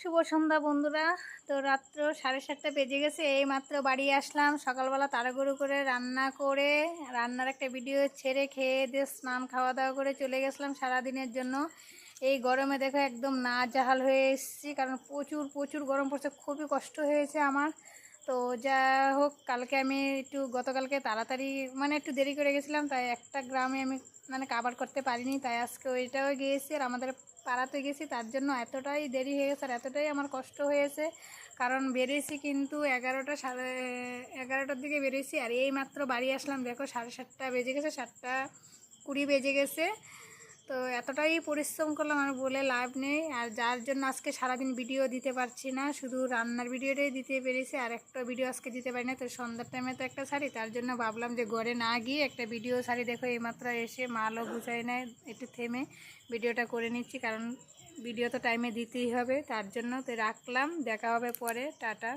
শুভ সন্ধ্যা বন্ধুরা। তো রাত্র 7:30 বেজে গেছে, এই মাত্র বাড়ি আসলাম। সকালবেলা তাড়াহুড়ো করে রান্না করে রান্নার একটা ভিডিও ছেড়ে খেয়ে দিয়ে স্নান খাওয়া দাওয়া করে চলে গেছিলাম সারাদিনের জন্য। এই গরমে দেখো একদম নাজেহাল হয়ে এসেছি, কারণ প্রচুর প্রচুর গরম পড়ছে, খুবই কষ্ট হয়েছে আমার। তো যা হোক, কালকে আমি গতকালকে তাড়াতাড়ি একটু দেরি করে গেছিলাম, তাই একটা গ্রামে আমি কাভার করতে পারিনি, তাই আজকে ওইটাও গিয়েছি। আর আমাদের পাড়াতে গেছি, তার জন্য এতটাই দেরি হয়ে গেছে আর এতটাই আমার কষ্ট হয়েছে। কারণ বেরিয়েছি কিন্তু 11টার দিকে বেরিয়েছি, আর এই মাত্র বাড়ি আসলাম। দেখো 7:30 বেজে গেছে, 7:20 বেজে গেছে। তো এতটাই পরিশ্রম করলাম, আর বলে লাভ নেই। আর যার জন্য আজকে সারাদিন ভিডিও দিতে পারছি না, শুধু রান্নার ভিডিওটাই দিতে পেরেছি, আর একটা ভিডিও আজকে দিতে পারি না। তো সন্ধ্যার টাইমে তো একটা শাড়ি, তার জন্য ভাবলাম যে ঘরে না গিয়ে একটা ভিডিও শাড়ি। দেখো এইমাত্র এসে মালও গুছাই নেয়, একটু থেমে ভিডিওটা করে নিচ্ছি, কারণ ভিডিও তো টাইমে দিতেই হবে। তার জন্য তো রাখলাম, দেখা হবে পরে, টাটা।